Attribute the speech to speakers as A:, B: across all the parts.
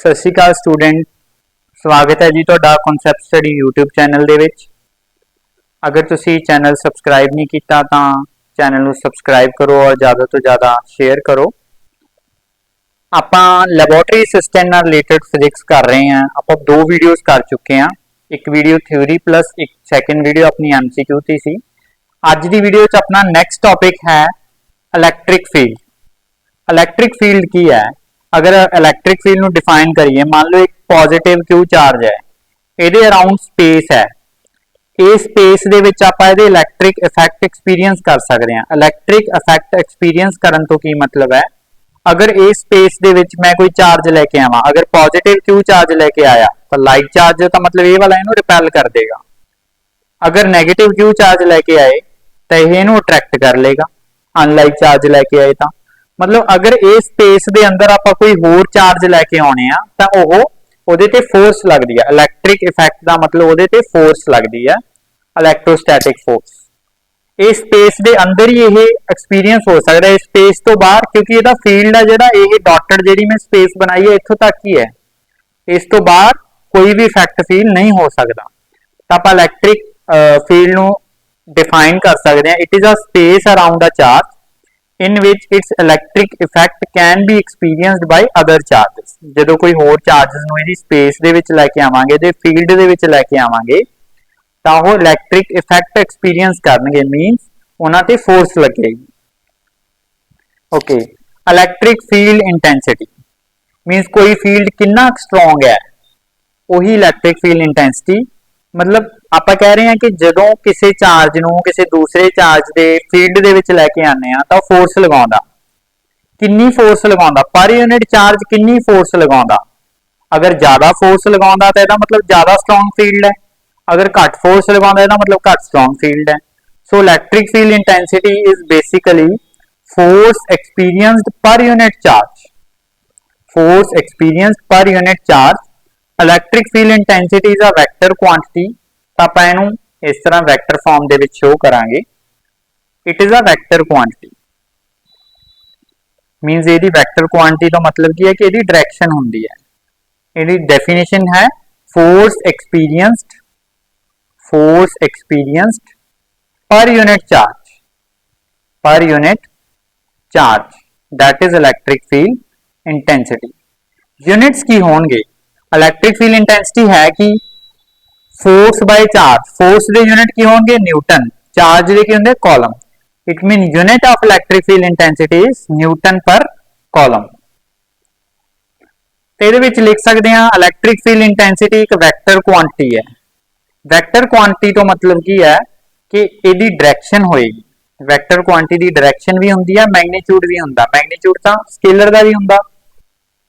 A: सत श्री अकाल स्टूडेंट, स्वागत है जी तुहाडा कॉन्सैप्ट स्टडी यूट्यूब चैनल दे विच। अगर तुसी चैनल सबसक्राइब नहीं किया तो चैनल को सबसक्राइब करो और ज़्यादा तो ज़्यादा शेयर करो। आपां लैबोरेटरी असिस्टेंट नाल रिलेटेड फिजिक्स कर रहे हैं। आपां 2 वीडियोज़ कर चुके हैं, एक वीडियो थ्योरी प्लस एक सैकेंड वीडियो अपनी MCQ ती सी। अज दी वीडियो च अपना नैक्सट टॉपिक है इलैक्ट्रिक फील्ड। इलैक्ट्रिक फील्ड की है? अगर इलैक्ट्रिक फील्ड ਨੂੰ डिफाइन करिए, मान लो एक पॉजिटिव क्यू चार्ज है, ਇਹਦੇ अराउंड स्पेस है, इस स्पेस ਦੇ ਵਿੱਚ ਆਪਾਂ ਇਹਦੇ ਇਲੈਕਟ੍ਰਿਕ ਇਫੈਕਟ ਐਕਸਪੀਰੀਅੰਸ ਕਰ ਸਕਦੇ ਹਾਂ। ਇਲੈਕਟ੍ਰਿਕ ਇਫੈਕਟ ਐਕਸਪੀਰੀਅੰਸ ਕਰਨ ਤੋਂ ਕੀ मतलब है, अगर इस स्पेस ਦੇ ਵਿੱਚ मैं कोई चार्ज लेके आवां, अगर पॉजिटिव क्यू चार्ज लेके आया तो लाइक चार्ज तो मतलब ये वाला ਇਹਨੂੰ रिपेल कर देगा। अगर नेगेटिव क्यू चार्ज लेके आए तो ਇਹ ਇਹਨੂੰ अट्रैक्ट कर लेगा। अनलाइक चार्ज लेके आए तो मतलब अगर इस स्पेस के अंदर आप कोई होर चार्ज लैके आने तो ਉਹਦੇ ਤੇ फोर्स लगती है। इलैक्ट्रिक इफैक्ट का मतलब ਉਹਦੇ ਤੇ फोर्स लगती है, इलैक्ट्रोस्टैटिक फोर्स। इस स्पेस के अंदर ही ये एक्सपीरियंस हो सकता है, इस स्पेस तो बाहर, क्योंकि ਇਹਦਾ फील्ड है ਜਿਹੜਾ ਇਹ डॉटेड ਜਿਹੜੀ मैं स्पेस बनाई है इत्थों तक ही है, इस तो बाहर कोई भी इफैक्ट फील नहीं हो सकता। तो आप इलैक्ट्रिक फील्ड ਨੂੰ डिफाइन कर सकते हैं। It is a space around a charge in which its electric effect can be experienced by other charges। ਜਦੋਂ ਕੋਈ ਹੋਰ ਚਾਰजेस ਨੂੰ ਇਹਦੀ ਸਪੇਸ ਦੇ ਵਿੱਚ ਲੈ ਕੇ ਆਵਾਂਗੇ ਤੇ ਫੀਲਡ ਦੇ ਵਿੱਚ ਲੈ ਕੇ ਆਵਾਂਗੇ ਤਾਂ ਉਹ ਇਲੈਕਟ੍ਰਿਕ ਇਫੈਕਟ ਐਕਸਪੀਰੀਅੰਸ ਕਰਨਗੇ, ਮੀਨਸ ਉਹਨਾਂ ਤੇ ਫੋਰਸ ਲੱਗੇਗੀ। Okay, electric field intensity means ਕੋਈ ਫੀਲਡ ਕਿੰਨਾ ਸਟਰੋਂਗ ਹੈ, ਉਹੀ ਇਲੈਕਟ੍ਰਿਕ ਫੀਲਡ ਇੰਟੈਂਸਿਟੀ। मतलब आप कह रहे हैं कि जो किसी चार्ज ਨੂੰ किसी दूसरे चार्ज के फील्ड ਦੇ ਵਿੱਚ ਲੈ ਕੇ ਆਨੇ ਆ ਤਾਂ फोर्स लगाਉਂਦਾ, किन्नी फोर्स लगाਉਂਦਾ पर यूनिट चार्ज, किन्नी फोर्स लगाਉਂਦਾ। अगर ज्यादा फोर्स लगाਉਂਦਾ तो ਇਹਦਾ मतलब ज्यादा स्ट्रॉन्ग फील्ड है, अगर घट फोर्स लगाਉਂਦਾ ਇਹਦਾ मतलब घट स्ट्रॉन्ग फील्ड है। So electric field intensity is basically force experienced per unit charge, force experienced per unit charge. Electric field intensity is a vector quantity, तो आप इनू इस तरह वैक्टर फॉर्म दे विच शो करांगे। It is a vector quantity means ਇਹਦੀ vector quantity तो मतलब की है कि ਇਹਦੀ डायरेक्शन होंदी है। ਇਹਦੀ डेफिनेशन है force experienced per unit charge, that is electric field intensity. Units की होंगे, इलैक्ट्रिक फील्ड इंटेंसिटी है कि फोर्स बाय चार्ज, फोर्स के यूनिट की होंगे न्यूटन, चार्ज के की होंगे column. It mean unit of electric field intensity is Newton पर कॉलम। तो ये लिख सकते हैं इलैक्ट्रिक फील्ड इंटेंसिटी एक वैक्टर क्वांटिटी है। वैक्टर क्वांटिटी तो मतलब की है कि इसकी डायरेक्शन होएगी। वैक्टर क्वांटिटी की डायरेक्शन भी होंगी है, मैग्नीट्यूड भी होंगे। मैग्नीट्यूड तो स्केलर का भी होंगे,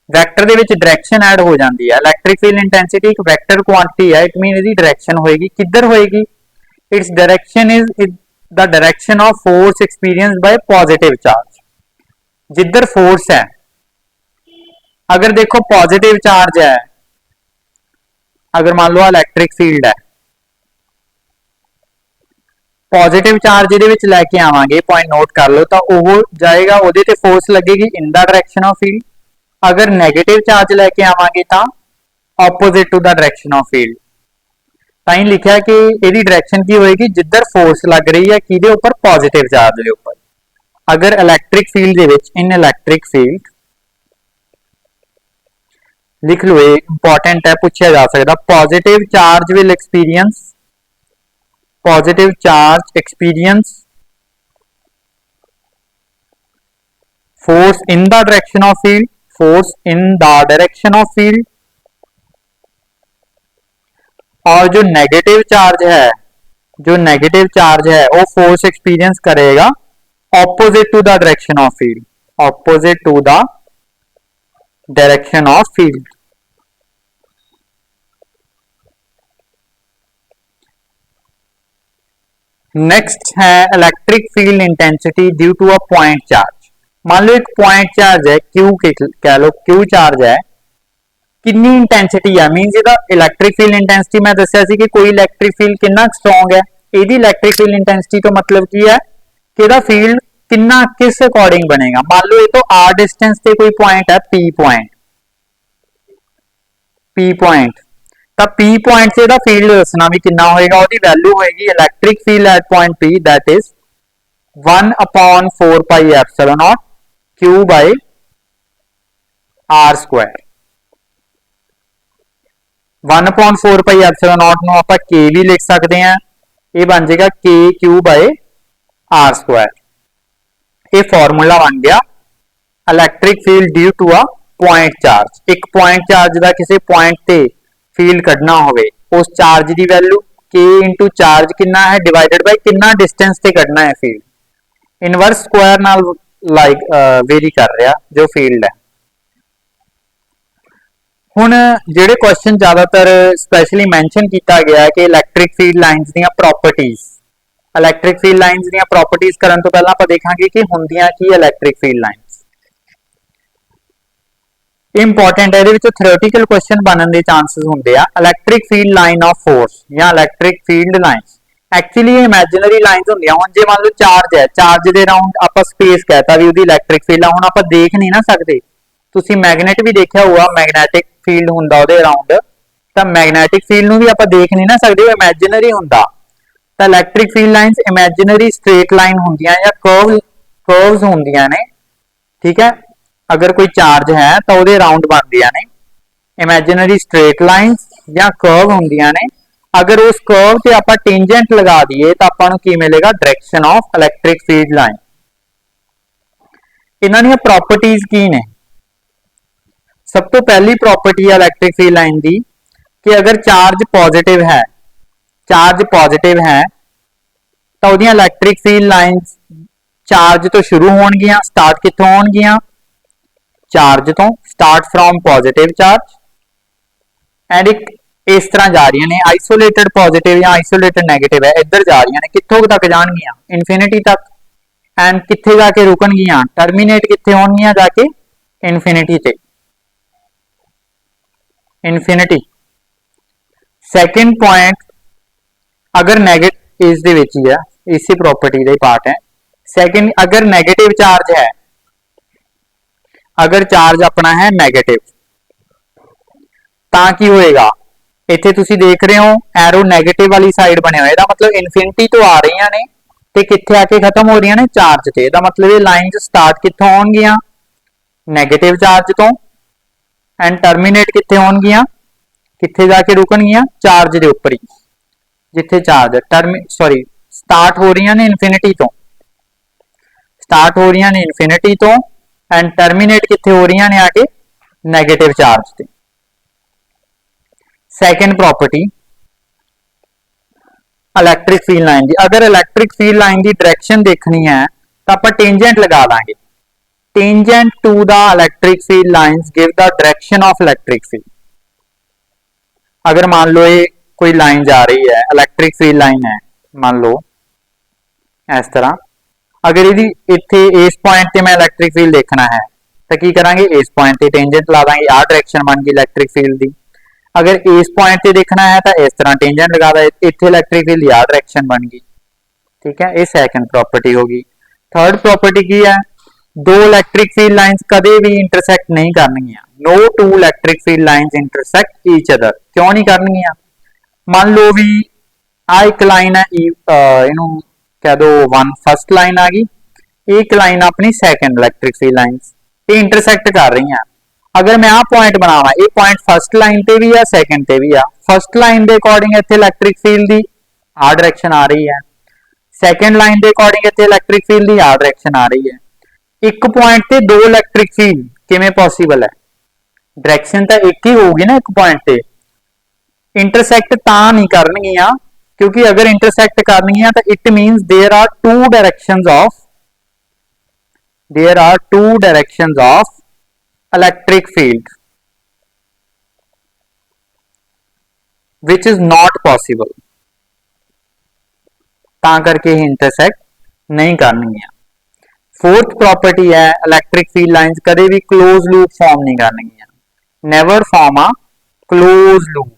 A: vector they which direction add हो जाती है। इलैक्ट्रिक फील्ड इंटेंसिटी एक वैक्टर क्वांटिटी है, इट मीन इसकी डायरेक्शन होएगी, किधर होएगी, its direction is the direction of force experience by positive charge. जिधर फोर्स है, अगर देखो पॉजिटिव चार्ज है, अगर मान लो इलैक्ट्रिक फील्ड है, पॉजिटिव चार्ज ये लैके आवांगे, पॉइंट नोट कर लो, तो वह जाएगा, वो फोर्स लगेगी in the direction of field. अगर नेगेटिव चार्ज लेके आवांगे तो opposite to the direction of field. ताई लिखा कि यदि डायरेक्शन की होएगी जिधर फोर्स लग रही है किदे ऊपर, पॉजिटिव चार्ज के ऊपर। अगर इलैक्ट्रिक फील्ड दे विच, इन इलैक्ट्रिक फील्ड लिख लो, ये इंपॉर्टेंट है, पूछा जा सकता, positive charge will experience, positive charge experience force in the direction of field, force in the direction of field. और जो नेगेटिव चार्ज है, वो फोर्स एक्सपीरियंस करेगा opposite to the direction of field, opposite to the direction of field. Next है electric field intensity due to a point charge. मान लो एक point charge है, Q कह लो, क्यू चार्ज है, कितनी इंटेंसिटी है, मीनस ਇਹਦਾ इलैक्ट्रिक फील्ड इंटेंसिटी मैं दसिया सी कि कोई इलैक्ट्रिक फील्ड कितना स्ट्रॉन्ग है, ਇਹਦੀ इलैक्ट्रिक फील्ड इंटेंसिटी तो मतलब की है कि ਇਹਦਾ फील्ड कितना किस अकॉर्डिंग बनेगा। मान लो ये तो आर डिस्टेंस से कोई पॉइंट है, पी पॉइंट, P पॉइंट, तो P पॉइंट से फील्ड दसना भी कितना होएगा, उसकी वैल्यू होएगी electric field at point P that is 1/4 pi epsilon naught Q by R square. 1/4 pi epsilon naught ਨੂੰ ਆਪਾਂ K भी लिख सकते हैं, ये बन जाएगा KQ बाय R स्क्वायर। ये फॉर्मूला बन गया electric field due to a point charge. एक पॉइंट चार्ज का किसी पॉइंट ते फील्ड कढ़ना होवे, उस चार्ज की वैल्यू K इंटू चार्ज कितना है डिवाइडेड बाय कितना डिस्टेंस ते कढ़ना है फील्ड, इनवर्स स्क्वायर नाल लाइक वेरी कर रहा जो फील्ड है। हुण जिहड़े क्वेश्चन ज्यादातर स्पैशली मैंशन किया गया कि इलैक्ट्रिक फील्ड लाइनस दी प्रॉपर्टीज, इलैक्ट्रिक फील्ड लाइनस दी प्रॉपर्टीज करन तो पहला आपां देखांगे कि हुंदियां की इलैक्ट्रिक फील्ड लाइनस। इंपॉर्टेंट है, इहदे विच थ्योरेटिकल क्वेश्चन बनन दे चांसेस हुंदे आ। Electric field line of force या electric field lines actually imaginary lines हुंदियां। हुण जे मान लो चार्ज है, चार्ज दे राउंड आपां स्पेस कहता भी उहदी इलैक्ट्रिक फील्ड आ, हुण आपां देख नहीं ना सकदे। तुसी मैगनेट भी देखिया होगा, मैगनेटिक फील्ड हुंदा उहदे अराउंड, तां मैगनेटिक फील्ड नूं भी आपां देख नहीं ना सकदे, वो इमेजिनरी हुंदा। तां electric field lines imaginary straight line हुंदियां या कर्व्स हुंदियां ने, ठीक है। अगर कोई चार्ज है तो उहदे अराउंड बनदियां ने इमेजिनरी स्ट्रेट लाइनस या कर्व हुंदियां ने। अगर उस कर्व ते आपां टेंजेंट लगा दईए तो आपां नूं की मिलेगा, direction of electric field line. इन्हां दी प्रॉपर्टीज की ने? सब तो पहली प्रॉपर्टी है इलैक्ट्रिक फील्ड लाइन की कि अगर चार्ज पॉजिटिव है, चार्ज पॉजिटिव है तो उहदियां इलैक्ट्रिक फील्ड लाइनस चार्ज तो शुरू होणगियां। स्टार्ट कित्थों होणगियां? चार्ज तो, start from positive charge and एक इस तरह जा रही ने, आइसोलेटेड पॉजिटिव या आइसोलेटेड नेगेटिव है, इधर जा रही ने, कित्थों तक जाणगियां? इनफिनिटी तक। एंड कित्थे जाके रुकणगियां? टर्मिनेट कित्थे होणगियां जाके? इनफिनिटी ते, इनफिनिटी। सेकंड पॉइंट, अगर नेगेटिव इस दे विच ही है, इसी प्रॉपर्टी का पार्ट है। सेकंड, अगर नेगेटिव चार्ज है, अगर चार्ज अपना है नेगेटिव, तां की होएगा? इत्थे तुसी देख रहे हो एरो नेगेटिव वाली साइड बने हुए, इहदा मतलब इनफिनिटी तो आ रही ने ते कित्थे आके खत्म हो रही ने? चार्ज ते। इहदा मतलब ये लाइन स्टार्ट कित्थों होणगियां? नेगेटिव चार्ज तो, एंड टर्मिनेट कित्थे होणगियां? कित्थे जाके रुकणगियां? चार्ज दे उपर ही, जिथे चार्ज स्टार्ट हो रही ने इनफिनिटी तो, स्टार्ट हो रही ने इनफिनिटी तो एंड टर्मिनेट कित्थे हो रही ने आके? नेगेटिव चार्ज ते। Second property electric field line की, अगर इलैक्ट्रिक फील्ड लाइन की डायरेक्शन देखनी है तो आप टेंजेंट लगा देंगे। Tangent to the electric field lines give the direction of electric field. अगर मान लो ये कोई लाइन जा रही है, इलैक्ट्रिक फील्ड लाइन है, मान लो इस तरह, अगर यदि इत्थे इस पॉइंट ते मैं इलैक्ट्रिक फील्ड देखना है तो की करांगे? इस पॉइंट ते टेंजेंट ला देंगे, आ डायरेक्शन बन गई इलैक्ट्रिक फील्ड की। अगर इस पॉइंट ते देखना है तो इस तरह टेंजेंट लगा दे, इत्थे इलैक्ट्रिक फील्ड आ डायरेक्शन बन गई, ठीक है। ये सेकंड प्रॉपर्टी होगी। थर्ड प्रॉपर्टी की है? दो इलैक्ट्रिक फील्ड लाइंस कदे भी इंटरसेक्ट नहीं करनगियां। No two electric field lines intersect each other. क्यों नहीं करनगियां? मान लो भी आ एक लाइन है, इनू कह दो फर्स्ट लाइन आ गई, एक लाइन अपनी सेकंड इलैक्ट्रिक फील्ड लाइंस, ये इंटरसेक्ट कर रही हैं। अगर मैं आ पॉइंट बनावा, ये पॉइंट फर्स्ट लाइन ते भी आ, सेकंड ते भी आ। फर्स्ट लाइन के अकॉर्डिंग इत्थे इलैक्ट्रिक फील्ड की आ डायरेक्शन आ रही है, सेकंड लाइन के अकॉर्डिंग इत्थे इलैक्ट्रिक फील्ड की आ डायरेक्शन आ रही है। एक पॉइंट ते दो इलैक्ट्रिक फील्ड किवें पॉसिबल है? डायरेक्शन तो एक ही होगी ना एक पॉइंट ते। इंटरसेक्ट तां नहीं करनगियां क्योंकि अगर इंटरसेक्ट करनगियां तो it means there are two directions of electric field which is not possible, तां करके ही इंटरसेक्ट नहीं करनगियां। फोर्थ प्रॉपर्टी है इलैक्ट्रिक फील्ड लाइंस कदे भी क्लोज लूप फॉर्म नहीं करनगियां, never form a close loop.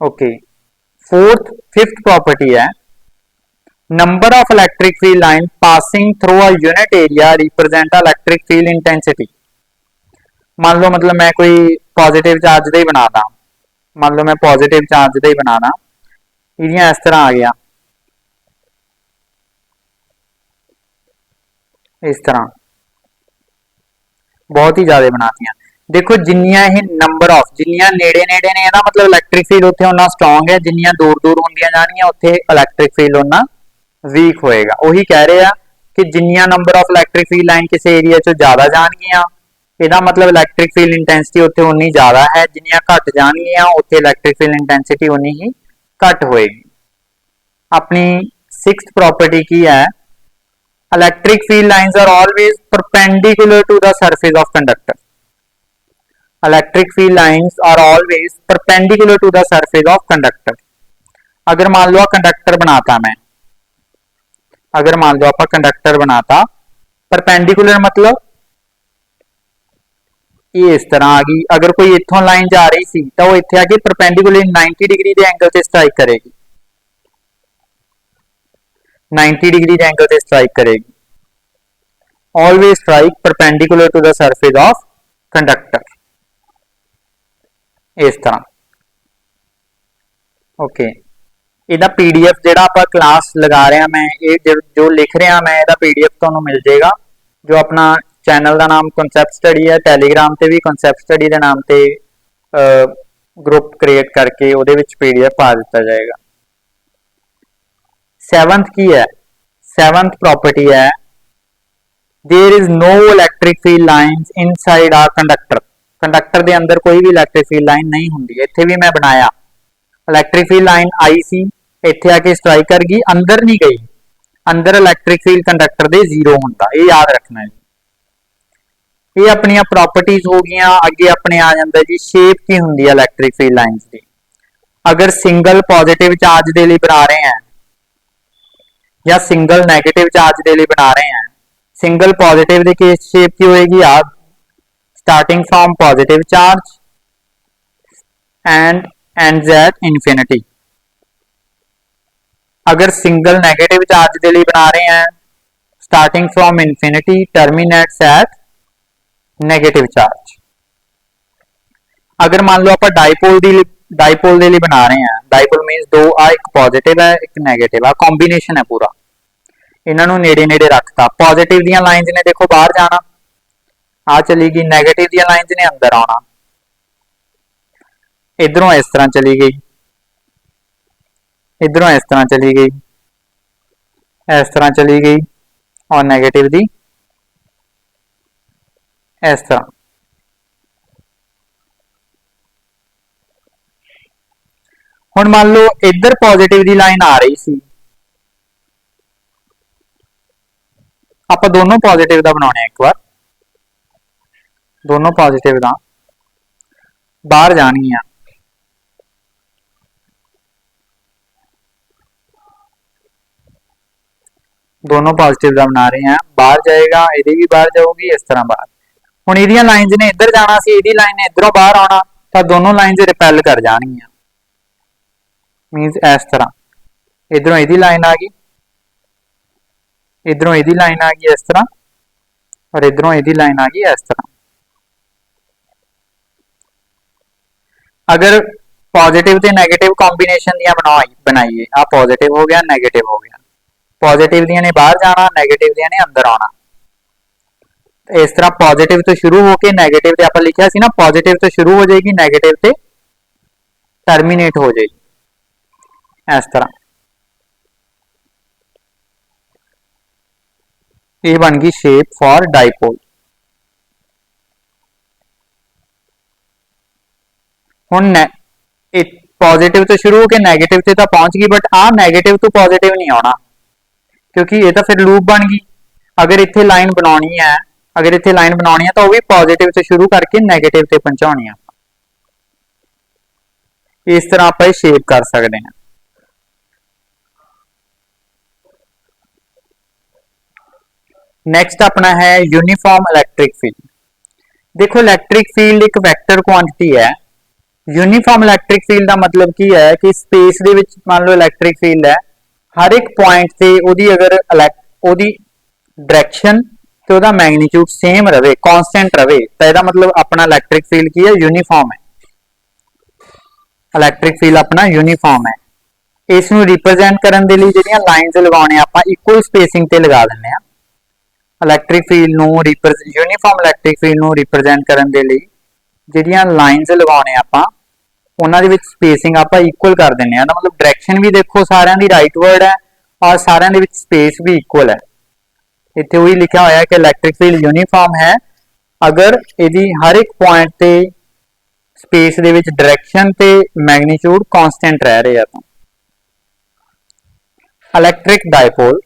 A: Okay, fifth property है number of electric field line passing through a unit area represent electric field intensity. मान लो मतलब मैं कोई पॉजिटिव चार्ज का ही बनाता, मान लो मैं पॉजिटिव चार्ज का ही बनाना, इहदियां इस तरह आ गया, इस तरह बहुत ही ज्यादा बनातियां। देखो जिन्नियां ही नंबर ऑफ जिन्नियां नेड़े नेड़े ने ना मतलब इलैक्ट्रिक फील्ड उत्थे उन्ना स्ट्रॉन्ग है, जिन्नियां दूर दूर होंदियां जानियां उत्थे इलैक्ट्रिक फील्ड उन्ना वीक होएगा। ਉਹੀ ਕਹਿ ਰਹੇ ਆ कि जिन्नियां number of electric field line किसी एरिया चो ज्यादा जाणगियां ਇਹਦਾ मतलब इलैक्ट्रिक फील्ड इंटेंसिटी उत्थे उन्नी ज्यादा है, जिन्नियां घट जाणगियां उत्थे इलैक्ट्रिक फील्ड इंटेंसिटी उन्नी ही घट होएगी। अपनी सिक्स्थ प्रॉपर्टी की है, electric field lines are always perpendicular to the surface of conductor. Electric field lines are always perpendicular to the surface of conductor. अगर मान लो कंडक्टर बनाता मैं, अगर मान लो आप कंडक्टर बनाता, परपेंडिकुलर मतलब ये इस तरह आ गई, अगर कोई इथों लाइन जा रही सी तो वो इत्थे आके परपेंडिकुलर 90 डिग्री के एंगल से स्ट्राइक करेगी, 90 डिग्री के एंगल से स्ट्राइक करेगी। Always strike perpendicular to the surface of conductor, इस तरह। ओके, ਇਹਦਾ पीडीएफ ਜਿਹੜਾ ਆਪਾਂ क्लास लगा रहे हैं मैं ये जो लिख रहा मैं ਇਹਦਾ पीडीएफ ਤੁਹਾਨੂੰ मिल जाएगा। जो अपना चैनल का नाम कॉन्सैप्ट स्टडी है, टैलीग्राम से भी कॉन्सैप्ट स्टडी के नाम से ग्रुप क्रिएट करके ਉਹਦੇ ਵਿੱਚ पीडीएफ पा दिता जाएगा। सेवंथ की है, सेवंथ प्रॉपर्टी है, there is no electric field lines inside a conductor. Conductor के अंदर कोई भी इलैक्ट्रिक फील्ड लाइन नहीं होंगी। इत्थे भी मैं बनाया इलैक्ट्रिक फील्ड लाइन आई सी, इत्थे आके स्ट्राइक कर गई, अंदर नहीं गई, अंदर इलैक्ट्रिक फील्ड कंडक्टर दे जीरो होंदा, ये याद रखना है जी। ये अपनी प्रॉपर्टीज हो गई। अगे अपने आ जाता जी शेप की होंगी इलैक्ट्रिक फील्ड लाइन्स की। अगर सिंगल पॉजिटिव चार्ज के लिए बना रहे हैं या सिंगल नेगेटिव चार्ज के लिए बना रहे हैं, सिंगल पॉजिटिव की केस शेप की होएगी आप starting from positive charge and ends at infinity. अगर सिंगल नेगेटिव चार्ज के लिए बना रहे हैं starting from infinity terminates at negative charge. अगर मान लो आप डायपोल के लिए बना रहे हैं, डायपोल मीन्स दो आ एक पॉजिटिव है एक नेगेटिव, आ कॉम्बीनेशन है पूरा, इन्हों नेड़े नेड़े रखता। पॉजिटिव दियां लाइन्स ने देखो बाहर जाना, आ चली गई, नेगेटिव दियां लाइन्स ने अंदर आना, इधरों इस तरह चली गई, इधरों इस तरह चली गई, इस तरह चली गई, और नेगेटिव दी इस तरह। हुण मान लो इधर पॉजिटिव दी लाइन आ रही सी, आप दोनों पॉजिटिव का बनाने एक बार, दोनों पॉजिटिव का बाहर जानिया, दोनों पॉजिटिव का बना रहे हैं, बाहर जाएगा, ये भी बाहर जाऊगी, इस तरह बाहर। हुण इहदियां लाइन्स ने इधर जाना सी, इहदी लाइन ने इधरों बाहर आना, तो दोनों लाइन्स रिपेल कर जानियां, मीनस इस तरह। इधरों इहदी लाइन आ गई, इधरों इहदी लाइन आ गई इस तरह, और इधरों इहदी लाइन आ गई इस तरह। अगर पॉजिटिव ते नेगेटिव कॉम्बीनेशन दियां बनाइए, आ पॉजिटिव हो गया नेगेटिव हो गया, पॉजिटिव दियां ने बाहर जाना, नेगेटिव दियां ने अंदर आना। इस तरह पॉजिटिव तो शुरू होके नेगेटिव ते आपां लिखिया सी ना, पॉजिटिव तो शुरू हो जाएगी नेगेटिव ते टर्मिनेट हो जाएगी, इस तरह। ये बन गई शेप फॉर डाइपोल। हुण पॉजिटिव तो शुरू होके नेगेटिव ते तो पहुंच गई, बट आ नेगेटिव तो पॉजिटिव नहीं आना, क्योंकि ये तो फिर लूप बन गई। अगर इत्थे लाइन बनानी है, अगर इत्थे लाइन बनानी है तो वह भी पॉजिटिव से शुरू करके नेगेटिव से पहुंचानी है। इस तरह आप शेप कर सकते हैं। नेक्स्ट अपना है यूनिफॉर्म इलैक्ट्रिक फील्ड। देखो इलैक्ट्रिक फील्ड एक वैक्टर क्वांटिटी है। यूनिफॉर्म इलैक्ट्रिक फील्ड का मतलब की है कि स्पेस दे विच मान लो इलैक्ट्रिक फील्ड है, हर एक पॉइंट से ओदी अगर ओदी डायरेक्शन ਤੇ ਉਹਦਾ ਮੈਗਨੀਟਿਊਡ ਸੇਮ ਰਵੇ, ਕਾਂਸਟੈਂਟ ਰਵੇ, ਤਾਂ ਇਹਦਾ ਮਤਲਬ ਆਪਣਾ ਇਲੈਕਟ੍ਰਿਕ ਫੀਲਡ ਕੀ ਹੈ, यूनिफॉर्म है। ਇਲੈਕਟ੍ਰਿਕ ਫੀਲਡ ਆਪਣਾ यूनिफॉर्म है। ਇਸ ਨੂੰ ਰਿਪਰੈਜ਼ੈਂਟ ਕਰਨ ਦੇ ਲਈ ਜਿਹੜੀਆਂ ਲਾਈਨਸ ਲਗਾਉਣੇ ਆਪਾਂ ਇਕੁਅਲ ਸਪੇਸਿੰਗ ਤੇ ਲਗਾ ਦਿੰਨੇ ਆ। ਇਲੈਕਟ੍ਰਿਕ ਫੀਲਡ ਨੂੰ यूनिफॉर्म ਇਲੈਕਟ੍ਰਿਕ ਫੀਲਡ ਨੂੰ ਰਿਪਰੈਜ਼ੈਂਟ ਕਰਨ ਦੇ ਲਈ ਜਿਹੜੀਆਂ ਲਾਈਨਸ ਲਗਾਉਣੇ ਆਪਾਂ ਉਹਨਾਂ ਦੇ ਵਿੱਚ ਸਪੇਸਿੰਗ ਆਪਾਂ ਇਕੁਅਲ ਕਰ ਦਿੰਨੇ ਆ। ਇਹਦਾ ਮਤਲਬ ਡਾਇਰੈਕਸ਼ਨ ਵੀ ਦੇਖੋ ਸਾਰਿਆਂ ਦੀ ਰਾਈਟਵਰਡ ਹੈ ਔਰ ਸਾਰਿਆਂ ਦੇ ਵਿੱਚ ਸਪੇਸ ਵੀ ਇਕੁਅਲ ਹੈ। ਇੱਥੇ ਉਹੀ ਲਿਖਿਆ ਹੋਇਆ ਹੈ ਕਿ ਇਲੈਕਟ੍ਰਿਕ ਫੀਲਡ यूनिफॉर्म है ਅਗਰ ਇਹਦੀ ਹਰ ਇੱਕ ਪੁਆਇੰਟ ਤੇ ਸਪੇਸ ਦੇ ਵਿੱਚ ਡਾਇਰੈਕਸ਼ਨ ਤੇ ਮੈਗਨੀਟਿਊਡ ਕਾਂਸਟੈਂਟ ਰਹਿ ਰਹੇ ਆ। ਤਾਂ इलैक्ट्रिक डायपोल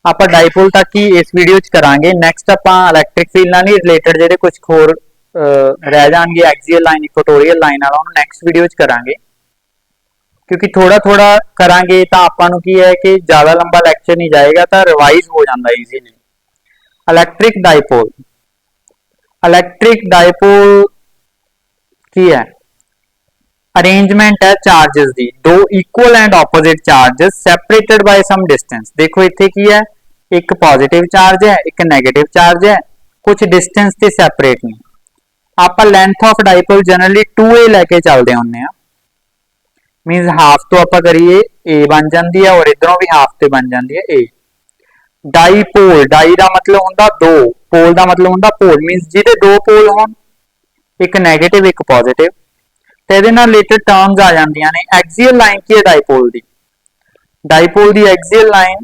A: ਆਪਾਂ डायपोल तक ही इस वीडियो च करांगे। नैक्सट ਆਪਾਂ इलैक्ट्रिक फील्ड ਨਾਲ ਹੀ ਰਿਲੇਟਡ ਜਿਹੜੇ ਕੁਝ ਹੋਰ ਰਹਿ ਜਾਣਗੇ ਐਕਸੀਅਲ ਲਾਈਨ ਇਕੁਆਟੋਰੀਅਲ ਲਾਈਨ ਵਾਲਾ ਉਹਨੂੰ ਨੈਕਸਟ ਵੀਡੀਓ ਚ ਕਰਾਂਗੇ, ਕਿਉਂਕਿ ਥੋੜਾ ਥੋੜਾ ਕਰਾਂਗੇ ਤਾਂ ਆਪਾਂ ਨੂੰ ਕੀ ਹੈ ਕਿ ਜ਼ਿਆਦਾ ਲੰਬਾ ਲੈਕਚਰ ਨਹੀਂ ਜਾਏਗਾ ਤਾਂ ਰਿਵਾਈਜ਼ ਹੋ ਜਾਂਦਾ ਈਜ਼ੀਲੀ। ਇਲੈਕਟ੍ਰਿਕ डायपोल ਕੀ ਹੈ, अरेंजमेंट है चार्जेस दी, दो equal and opposite charges separated by some distance. देखो इत्थे की है, एक पॉजिटिव चार्ज है एक नेगेटिव चार्ज है, कुछ डिस्टेंस ते सैपरेट नहीं। आप length of dipole generally 2a लेके चलते होंगे, मीनस हाफ तो आप करिए a बन जाती है और इधरों भी हाफ ते बन जाती है a। डाईपोल, डाई का मतलब होंदा दो, पोल का मतलब होंदा पोल, मीनस जिहदे दो पोल होण, एक नेगेटिव एक पॉजिटिव, रिलेटेड टर्म्स आ जांदियां ने। एक्सियल लाइन की है डायपोल दी, डायपोल दी एक्सियल लाइन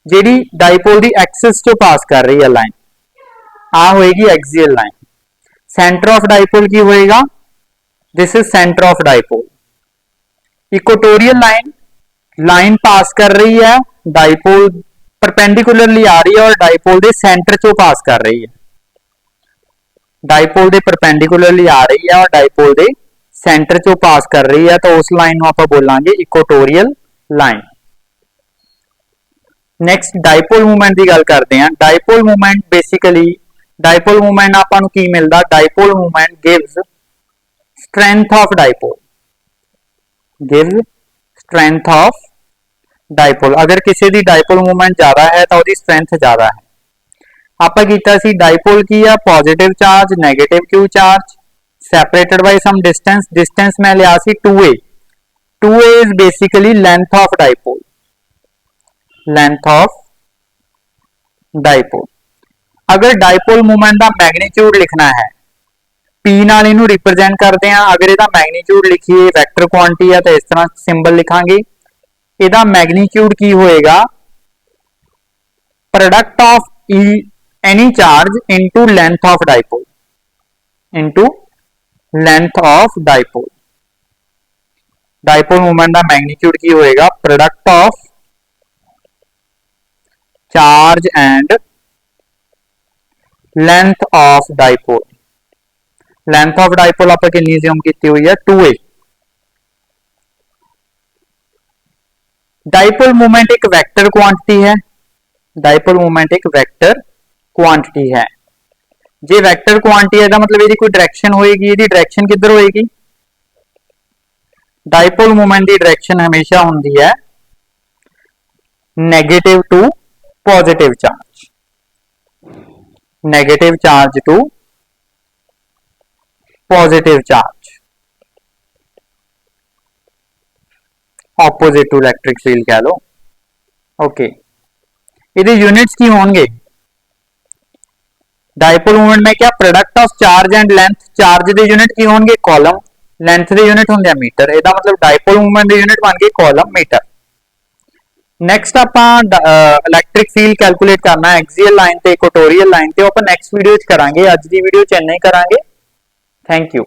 A: जिहड़ी डायपोल दी एक्सिस चों पास कर रही है लाइन आ होएगी axial line. Centre of dipole की होएगा, this is centre of dipole. Equatorial line, line pass कर रही है डायपोल परपेंडिकुलरली आ रही है और डायपोल दे सेंटर चों पास कर रही है, डायपोल दे परपेंडिकुलरली आ रही है और डायपोल दे सेंटर चों पास कर रही है, तो उस लाइन को आप बोलांगे equatorial line. Next dipole movement की गल करते हैं। Dipole movement basically dipole movement आपां नूं की मिलदा, dipole movement gives strength of dipole, gives strength of dipole. अगर किसी दी डायपोल मूवमेंट ज्यादा है तो उसकी स्ट्रेंथ ज्यादा है। आपां कीता सी डायपोल की है positive charge negative Q charge separated by some distance, distance मैं लिया सी 2a। 2a is basically length of dipole, length of dipole. अगर डायपोल मूवमेंट का मैग्नीट्यूड लिखना है, p नाल इनू रिप्रेजेंट करते हैं। अगर इसका मैग्नीट्यूड लिखिए वैक्टर क्वांटिटी है तो इस तरह सिंबल लिखांगे। इसका मैग्नीट्यूड की होएगा, product of any charge into length of dipole, into length of dipole. Dipole movement का मैग्नीट्यूड की होएगा, product of charge and length of dipole. Length of dipole आप कितनी अज्यूम की हुई है, 2a। डायपोल मूवमेंट एक वेक्टर क्वांटिटी है, डायपोल मूवमेंट एक वेक्टर क्वांटिटी है। जे वेक्टर क्वांटिटी है दा मतलब इसकी कोई डायरेक्शन होएगी, इसकी डायरेक्शन किधर होएगी, डायपोल मूवमेंट की डायरेक्शन हमेशा होंदी है negative to positive charge, negative charge to positive charge, opposite to electric field कह लो। ओके, ये यूनिट्स की होंगे डायपोल मूवमेंट में, क्या product of charge and length, charge के यूनिट की होंगे कॉलम, लेंथ के यूनिट होंगे मीटर। इसका मतलब डायपोल मूवमेंट के यूनिट बन गए कॉलम मीटर। नैक्सट आपां इलैक्ट्रिक फील्ड कैलकुलेट करना एक्सियल लाइन ते इक्वेटोरियल लाइन ते, आपां नैक्सट वीडियो च करांगे। अज दी वीडियो च इन्ना ही करांगे। Thank you.